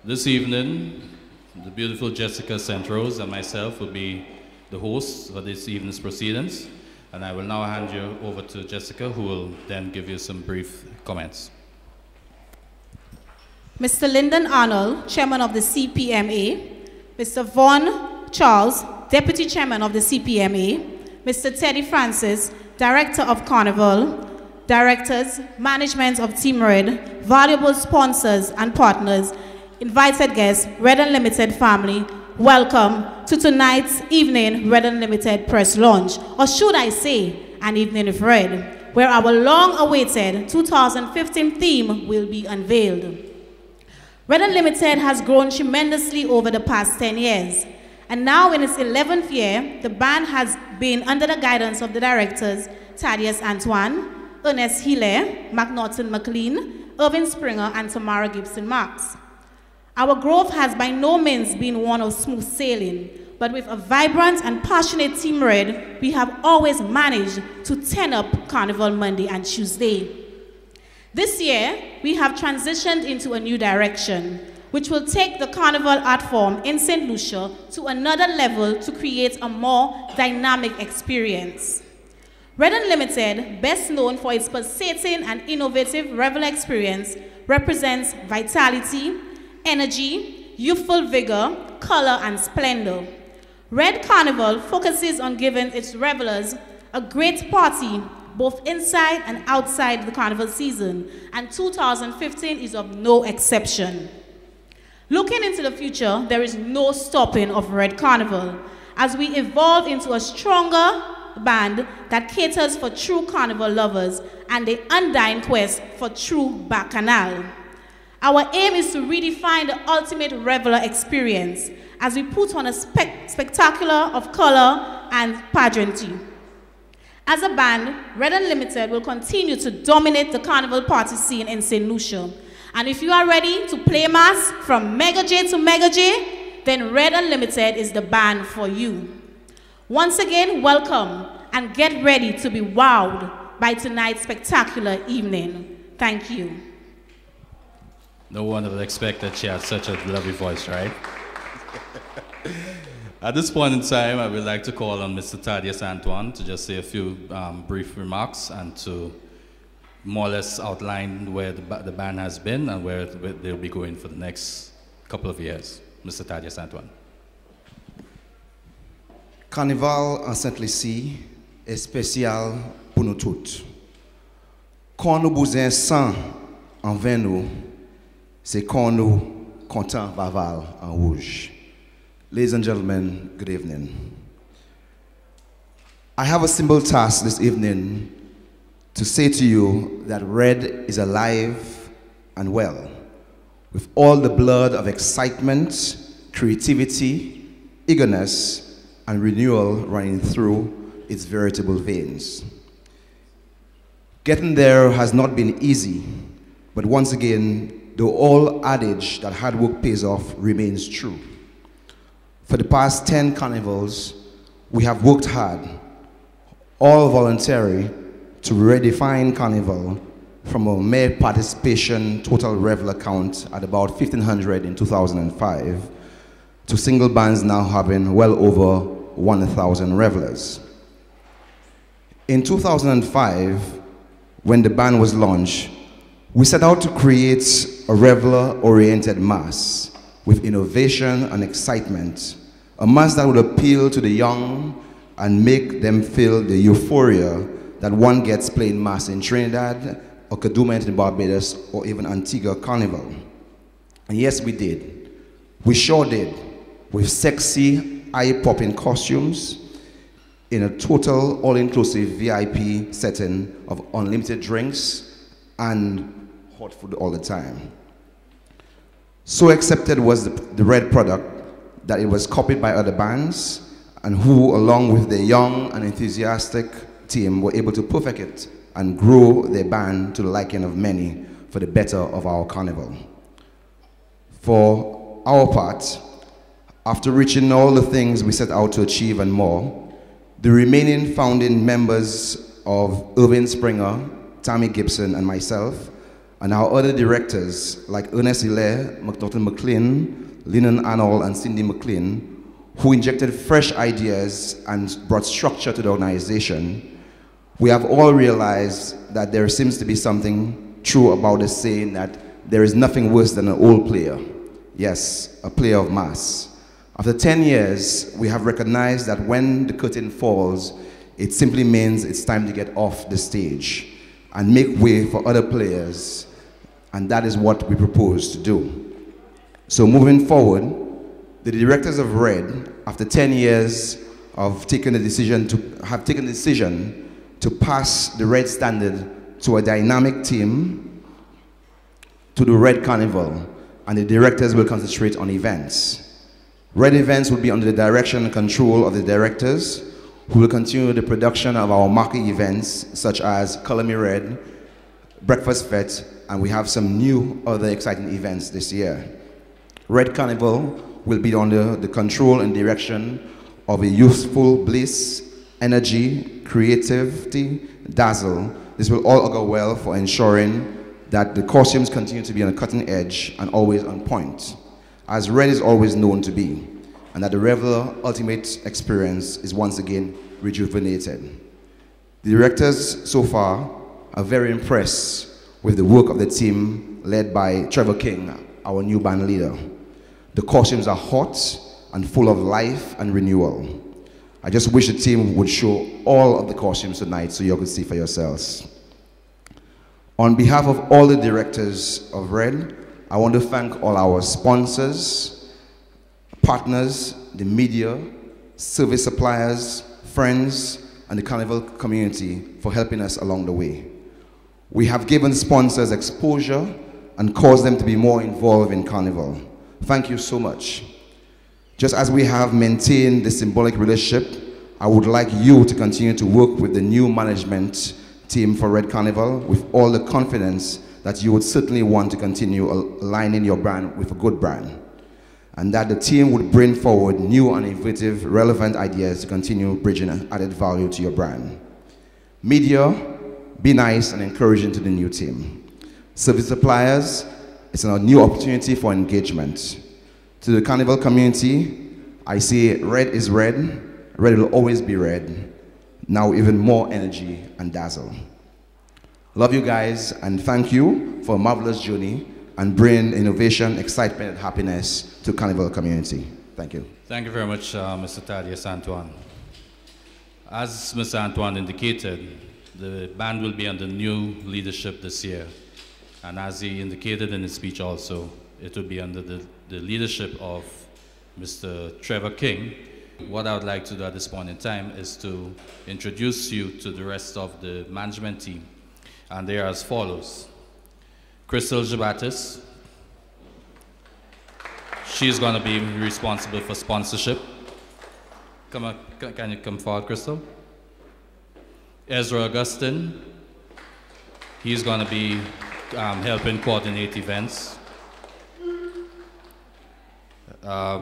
This evening, the beautiful Jessica Centrose and myself will be the hosts for this evening's proceedings. And I will now hand you over to Jessica, who will then give you some brief comments. Mr. Lyndon Arnold, Chairman of the CPMA, Mr. Vaughn Charles, Deputy Chairman of the CPMA, Mr. Teddy Francis, Director of Carnival, Directors, Management of Team Red, valuable sponsors and partners, invited guests, Red Unlimited family, welcome to tonight's evening Red Unlimited press launch, or should I say, an evening of Red, where our long-awaited 2015 theme will be unveiled. Red Unlimited has grown tremendously over the past 10 years, and now in its 11th year, the band has been under the guidance of the directors Thaddeus Antoine, Ernest Hilaire, McNaughton McLean, Irving Springer, and Tamara Gibson Marks. Our growth has by no means been one of smooth sailing, but with a vibrant and passionate Team Red, we have always managed to turn up Carnival Monday and Tuesday. This year, we have transitioned into a new direction, which will take the Carnival art form in St. Lucia to another level to create a more dynamic experience. Red Unlimited, best known for its pulsating and innovative Revel experience, represents vitality, energy, youthful vigor, color, and splendor. Red Carnival focuses on giving its revelers a great party both inside and outside the carnival season, and 2015 is of no exception. Looking into the future, there is no stopping of Red Carnival as we evolve into a stronger band that caters for true carnival lovers and the undying quest for true bacchanal. Our aim is to redefine the ultimate reveler experience as we put on a spectacular of color and pageantry. As a band, Red Unlimited will continue to dominate the carnival party scene in St. Lucia. And if you are ready to play mass from Mega J to Mega J, then Red Unlimited is the band for you. Once again, welcome and get ready to be wowed by tonight's spectacular evening. Thank you. No one would expect that she has such a lovely voice, right? At this point in time, I would like to call on Mr. Thaddeus Antoine to just say a few brief remarks and to more or less outline where the band has been and where they'll be going for the next couple of years. Mr. Thaddeus Antoine. Carnival en Saint-Lucie est spécial pour nous toutes. Quand nous bousons sang en vin nous, c'est quand nous comptons Vaval en rouge. Ladies and gentlemen, good evening. I have a simple task this evening to say to you that Red is alive and well, with all the blood of excitement, creativity, eagerness, and renewal running through its veritable veins. Getting there has not been easy, but once again, the old adage that hard work pays off remains true. For the past 10 carnivals, we have worked hard, all voluntary, to redefine Carnival from a mere participation total reveler count at about 1,500 in 2005 to single bands now having well over 1,000 revelers. In 2005, when the band was launched, we set out to create a reveler-oriented mass with innovation and excitement, a mass that would appeal to the young and make them feel the euphoria that one gets playing mass in Trinidad or Kaduma in Barbados or even Antigua Carnival. And yes, we did. We sure did, with sexy, eye-popping costumes in a total all-inclusive VIP setting of unlimited drinks and hot food all the time. So accepted was the Red product that it was copied by other bands, and who, along with the young and enthusiastic team, were able to perfect it and grow their band to the liking of many for the better of our carnival. For our part, after reaching all the things we set out to achieve and more, the remaining founding members of Irving Springer, Tammy Gibson, and myself, and our other directors like Ernest Hilaire, McNaughton McLean, Lennon Arnold, and Cindy McLean, who injected fresh ideas and brought structure to the organization, we have all realized that there seems to be something true about the saying that there is nothing worse than an old player. Yes, a player of mass. After 10 years, we have recognized that when the curtain falls, it simply means it's time to get off the stage and make way for other players, and that is what we propose to do. So moving forward, the directors of RED, after 10 years of taking the decision to pass the RED standard to a dynamic team, to the RED Carnival, and the directors will concentrate on events. RED events will be under the direction and control of the directors, who will continue the production of our marquee events such as Color Me Red, Breakfast Fete, and we have some new other exciting events this year. RED Carnival will be under the control and direction of a youthful bliss, energy, creativity, dazzle. This will all go well for ensuring that the costumes continue to be on the cutting edge and always on point, as RED is always known to be, and that the Reveler Ultimate experience is once again rejuvenated. The directors so far are very impressed with the work of the team led by Trevor King, our new band leader. The costumes are hot and full of life and renewal. I just wish the team would show all of the costumes tonight so you could see for yourselves. On behalf of all the directors of RED, I want to thank all our sponsors, partners, the media, service suppliers, friends, and the Carnival community for helping us along the way. We have given sponsors exposure and caused them to be more involved in Carnival. Thank you so much. Just as we have maintained the symbolic relationship, I would like you to continue to work with the new management team for RED Carnival with all the confidence that you would certainly want to continue aligning your brand with a good brand, and that the team would bring forward new and innovative, relevant ideas to continue bridging added value to your brand. Media, be nice and encouraging to the new team. Service suppliers, it's a new opportunity for engagement. To the Carnival community, I say RED is RED. RED will always be RED. Now even more energy and dazzle. Love you guys and thank you for a marvelous journey and bring innovation, excitement, and happiness to Carnival community. Thank you. Thank you very much, Mr. Thaddeus Antoine. As Mr. Antoine indicated, the band will be under new leadership this year. And as he indicated in his speech also, it will be under the leadership of Mr. Trevor King. What I would like to do at this point in time is to introduce you to the rest of the management team. And they are as follows. Crystal Jabatis. She's going to be responsible for sponsorship. Come on, can you come forward, Crystal? Ezra Augustin. He's going to be helping coordinate events.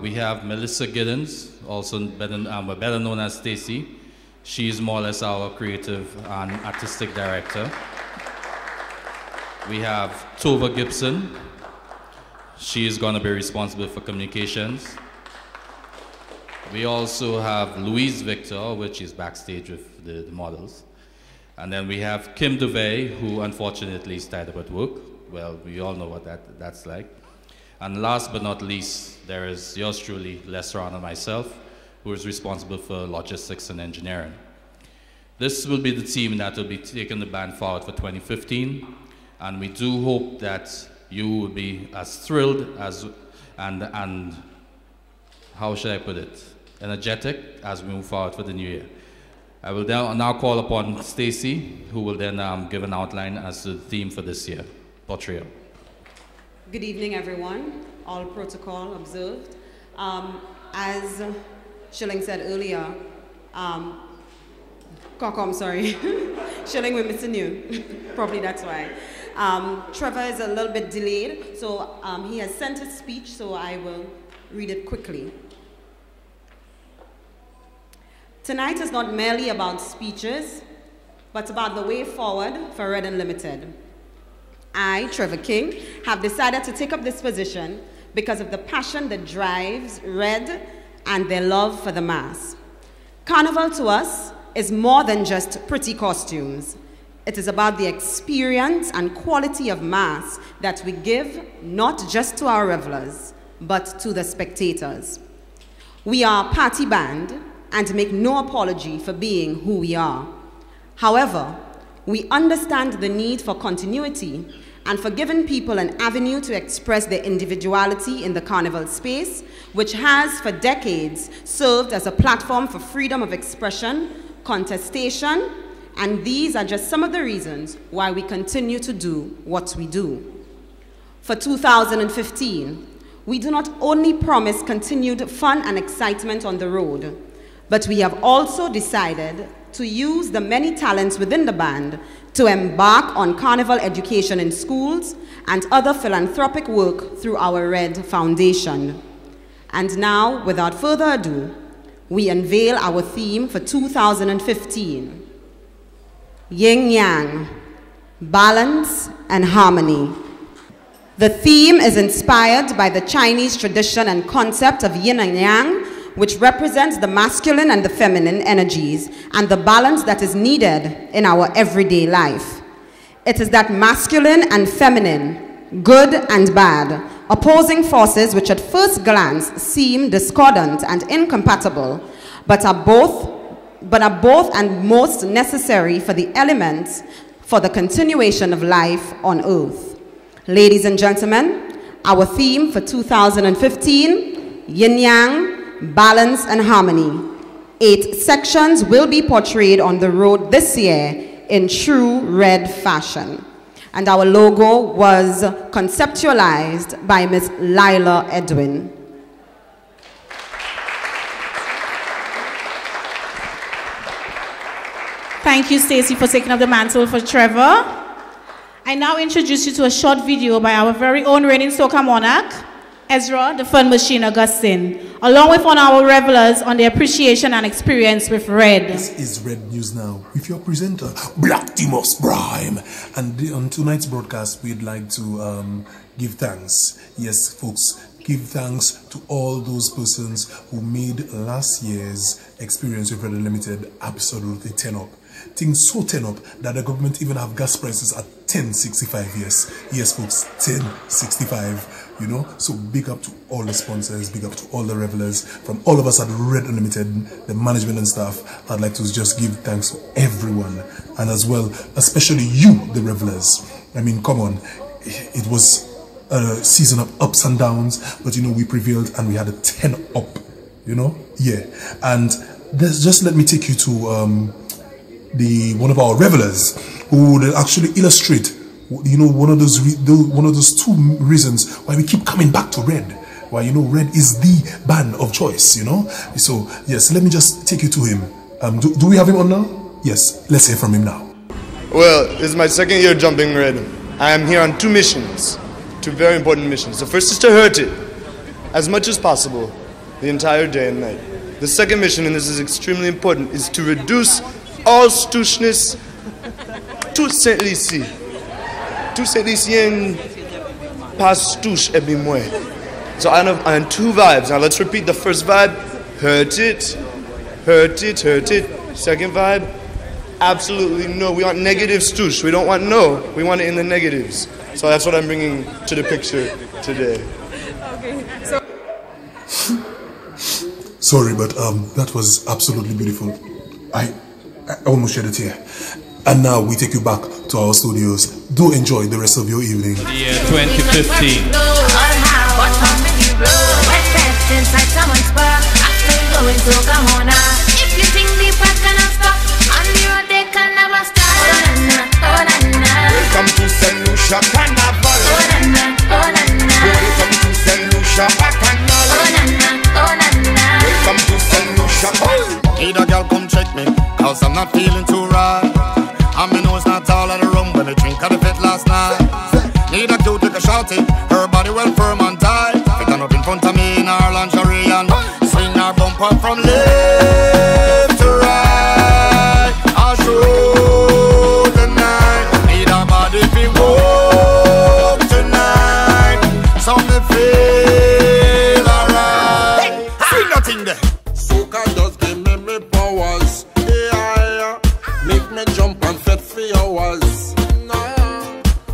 We have Melissa Giddens, also better known as Stacy. She's more or less our creative and artistic director. We have Tova Gibson. She's going to be responsible for communications. We also have Louise Victor, which is backstage with the models. And then we have Kim DeVay, who unfortunately is tied up at work. Well, we all know what that's like. And last but not least, there is yours truly, Les Ron, and myself, who is responsible for logistics and engineering. This will be the team that will be taking the band forward for 2015, and we do hope that you will be as thrilled as, and how should I put it, energetic as we move forward for the new year. I will now call upon Stacy, who will then give an outline as to the theme for this year, Portrayal. Good evening, everyone. All protocol observed. As Schilling said earlier, Schilling with Mr. New, probably that's why. Trevor is a little bit delayed, so he has sent his speech, so I will read it quickly. Tonight is not merely about speeches, but about the way forward for RED Unlimited. I, Trevor King, have decided to take up this position because of the passion that drives Red and their love for the mass. Carnival to us is more than just pretty costumes. It is about the experience and quality of mass that we give not just to our revelers, but to the spectators. We are a party band and make no apology for being who we are. However, we understand the need for continuity and for giving people an avenue to express their individuality in the carnival space, which has for decades served as a platform for freedom of expression, contestation, and these are just some of the reasons why we continue to do what we do. For 2015, we do not only promise continued fun and excitement on the road, but we have also decided to use the many talents within the band to embark on carnival education in schools and other philanthropic work through our Red Foundation. And now, without further ado, we unveil our theme for 2015. Yin Yang, Balance and Harmony. The theme is inspired by the Chinese tradition and concept of yin and yang, which represents the masculine and the feminine energies and the balance that is needed in our everyday life. It is that masculine and feminine, good and bad, opposing forces which at first glance seem discordant and incompatible, but are both and most necessary for the elements for the continuation of life on earth. Ladies and gentlemen, our theme for 2015, Yin Yang, Balance and Harmony. 8 sections will be portrayed on the road this year in true Red fashion. And our logo was conceptualized by Ms. Lila Edwin. Thank you, Stacey, for taking up the mantle for Trevor. I now introduce you to a short video by our very own reigning soca monarch, Ezra, the Fun Machine Augustine, along with one of our revelers on their appreciation and experience with Red. This is Red News Now with your presenter, Black Timos Prime. And on tonight's broadcast, we'd like to give thanks. Yes, folks, give thanks to all those persons who made last year's experience with Red Unlimited absolutely 10 up. Things so 10 up that the government even have gas prices at 10.65. Yes folks, 10.65, you know. So big up to all the sponsors, big up to all the revelers, from all of us at Red Unlimited, the management and staff. I'd like to just give thanks to everyone, and as well, especially you, the revelers. I mean, come on, it was a season of ups and downs, but you know, we prevailed and we had a 10 up, you know. Yeah. And just let me take you to one of our revelers who would actually illustrate, you know, one of those 2 reasons why we keep coming back to Red, why, you know, Red is the band of choice, you know. So yes, let me just take you to him. Do we have him on now? Yes, let's hear from him now. Well, this is my 2nd year jumping Red. I am here on 2 missions, 2 very important missions. The first is to hurt it as much as possible the entire day and night. The second mission, and this is extremely important, is to reduce all stooshness to Saint Lucie. To Saint Lucien, pas stouche et bimwe. So I have 2 vibes. Now let's repeat the first vibe. Hurt it, hurt it, hurt it. Second vibe, absolutely no. We want negative stouche. We don't want no. We want it in the negatives. So that's what I'm bringing to the picture today. Okay. So sorry, but that was absolutely beautiful. I almost shed a tear. And now we take you back to our studios. Do enjoy the rest of your evening. The year 2015. If you think the path cannot stop, on the road they can never stop. Welcome to St. Lucia Carnival. Welcome to St. Lucia Bacchanal. Welcome to St. Lucia. Need a girl come check me, cause I'm not feeling too right. And me know it's not all of the rum when I drink at the fit last night. Need a cute little shouty, her body well firm and tight. Fit on up in front of me in her lingerie and swing her bumper from left to right. I'll show the night. Need a body fi hold hours.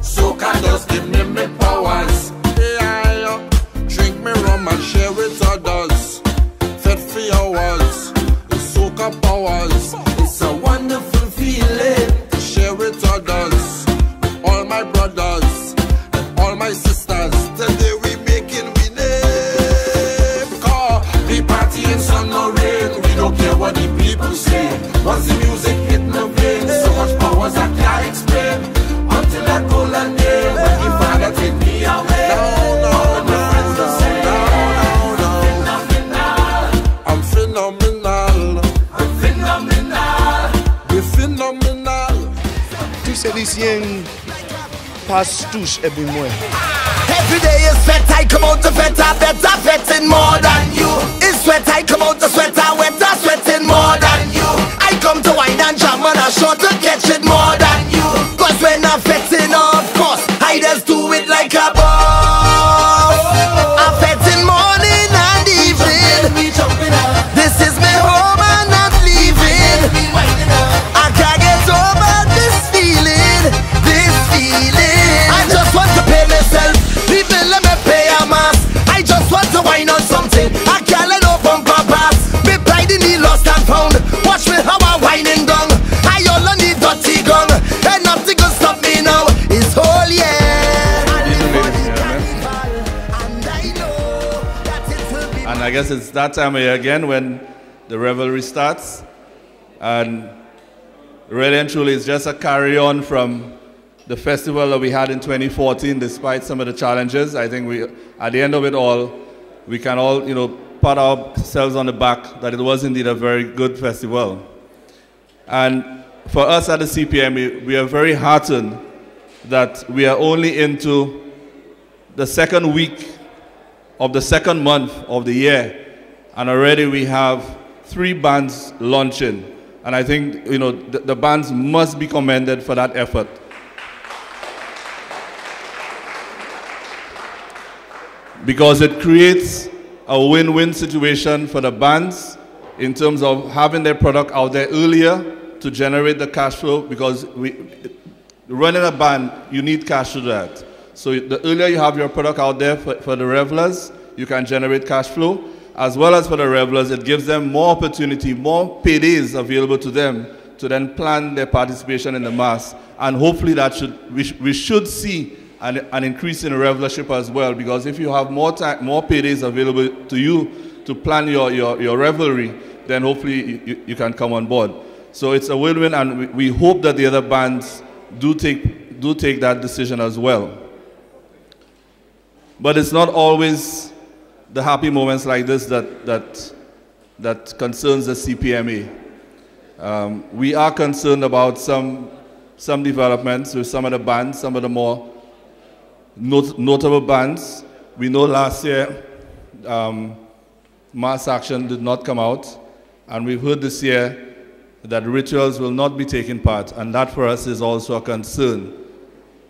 Soca just give me powers. Yeah, drink me rum and share with others. Fed for hours. Soca powers. It's a wonderful feeling to share with others. With all my brothers and all my sisters. Today we making we name. Cause we party in sun or rain. We don't care what the people say. Once the music hit my veins, so much powers I can't explain. Until I call a name, when the Father take me away. All my friends will say, I'm phenomenal. I'm phenomenal. We're phenomenal. Tu sais lycéen passe touche et bien moins. Every day is sweat, I come out to better fetting more than you. It's sweat, I come out to sweater, wetter, sweating more than you. I come to wine and jam and I sure to catch it more than you. Cause when I'm fetting, of course, I just do it like a boss. I'm fetting morning and evening. This is my home and not leaving. I can't get over this feeling, I just want to pay myself. People let me pay a mass. I just want to wine on something. I can't let no bumper pass. Me pride in the lost and found. Watch me how I'm whining down. I only need dirty gun. And nothing can stop me now. It's whole year. And I guess it's that time of year again when the revelry starts. And really and truly it's just a carry on from the festival that we had in 2014, despite some of the challenges. I think we, at the end of it all, we can all, pat ourselves on the back that it was indeed a very good festival. And for us at the CPMA, we are very heartened that we are only into the second week of the second month of the year, and already we have 3 bands launching. And I think, the bands must be commended for that effort. Because it creates a win-win situation for the bands in terms of having their product out there earlier to generate the cash flow, because running a band, you need cash to do that. So the earlier you have your product out there for the revelers, you can generate cash flow. As well as for the revelers, it gives them more opportunity, more paydays available to them to then plan their participation in the mass. And hopefully we should see an increase in revelership as well, because if you have more paydays available to you to plan your revelry, then hopefully you can come on board. So it's a win-win, and we hope that the other bands do take that decision as well. But it's not always the happy moments like this that concerns the CPMA. We are concerned about some developments with some of the bands, some of the more notable bands. We know last year Mass Action did not come out, and we've heard this year that Rituals will not be taking part, and that for us is also a concern.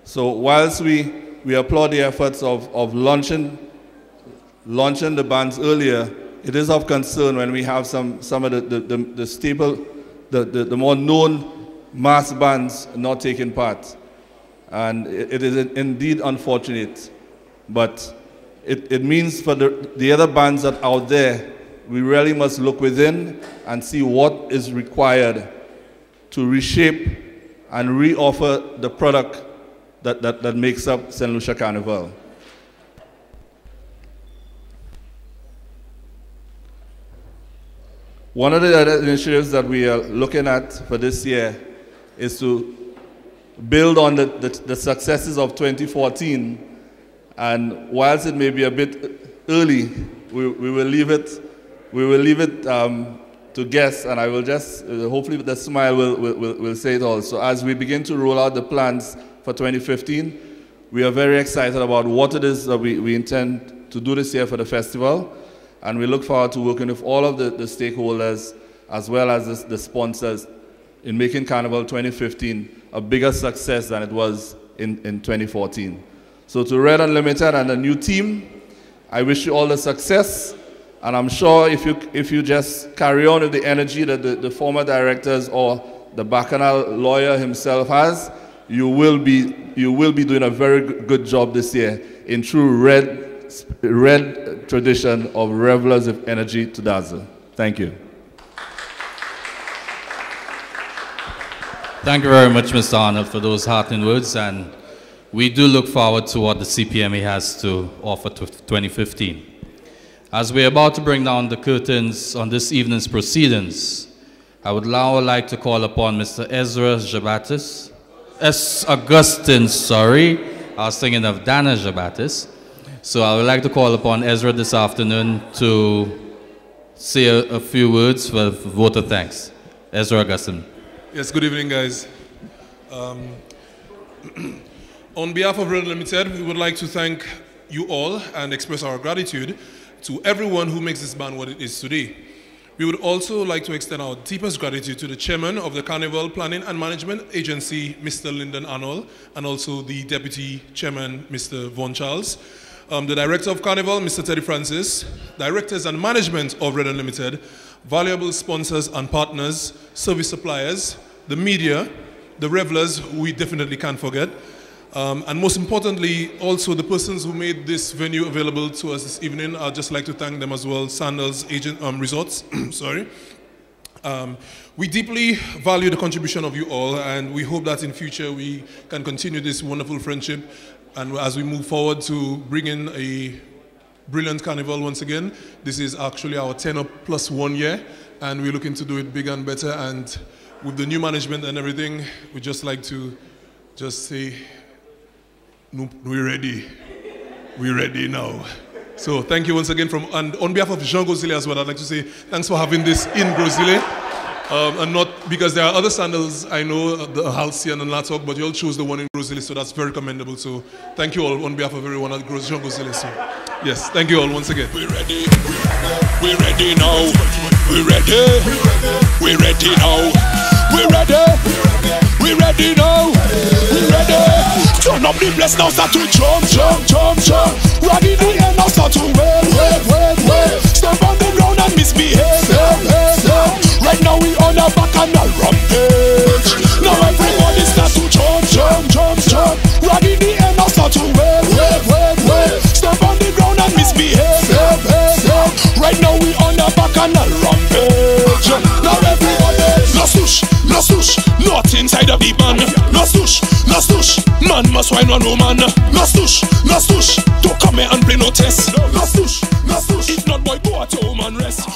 So whilst we applaud the efforts of launching the bands earlier, it is of concern when we have some of the staple, the more known mass bands not taking part. And it is indeed unfortunate, but it means for the other bands that are out there, we really must look within and see what is required to reshape and re-offer the product that makes up St. Lucia Carnival. One of the other initiatives that we are looking at for this year is to build on the successes of 2014, and whilst it may be a bit early, we will leave it to guests, and I will just hopefully the smile will say it all. So as we begin to roll out the plans for 2015, we are very excited about what it is that we intend to do this year for the festival, and we look forward to working with all of the stakeholders as well as the sponsors in making Carnival 2015 a bigger success than it was in 2014. So to Red Unlimited and the new team, I wish you all the success, and I'm sure if you just carry on with the energy that the former directors or the Bacchanal lawyer himself has, you will be doing a very good job this year in true red tradition of revelers of energy to dazzle. Thank you. Thank you very much, Mr. Arnold, for those heartening words, and we do look forward to what the CPMA has to offer to 2015. As we're about to bring down the curtains on this evening's proceedings, I would now like to call upon Mr. Ezra Jabatis, Augustine, sorry, I was thinking of Dana Jabatis. So I would like to call upon Ezra this afternoon to say a few words for vote of thanks. Ezra Augustine. Yes, good evening, guys. On behalf of Red Limited, we would like to thank you all and express our gratitude to everyone who makes this band what it is today. We would also like to extend our deepest gratitude to the chairman of the Carnival Planning and Management Agency, Mr. Lyndon Arnold, and also the deputy chairman, Mr. Von Charles, the director of Carnival, Mr. Teddy Francis, directors and management of Red Unlimited, valuable sponsors and partners, service suppliers, the media, the revelers, who we definitely can't forget, and most importantly, also the persons who made this venue available to us this evening. I'd just like to thank them as well, Sandals Resorts. Sorry. We deeply value the contribution of you all, and we hope that in future we can continue this wonderful friendship, and as we move forward to bring in a brilliant carnival once again. This is actually our 10+1 year, and we're looking to do it bigger and better, and with the new management and everything, we'd just like to just say, we're ready. We're ready now. So thank you once again and on behalf of Jean Gozile as well, I'd like to say thanks for having this in Gozile. And not because there are other sandals, I know, the Halcyon and Latok, but you all chose the one in Gozile, so that's very commendable. So thank you all on behalf of everyone at Jean Gozile. So yes, thank you all once again. We're ready. We're ready now. We're ready. We're ready now. We're ready. We're ready now. We're ready. Turn up the place now, start to jump. Run in the air now, start to wait. Step on the ground and misbehave. Right now we on a bacchanal rampage. Now everybody start to jump. Run in the air now, start to wait. Step on the ground and misbehave. Right now we on a bacchanal rampage. Now everybody, no swoosh, not inside the big man. No swoosh, man must wine on no man. No swoosh, don't come here and play no test. No swoosh, if not boy go at home and rest.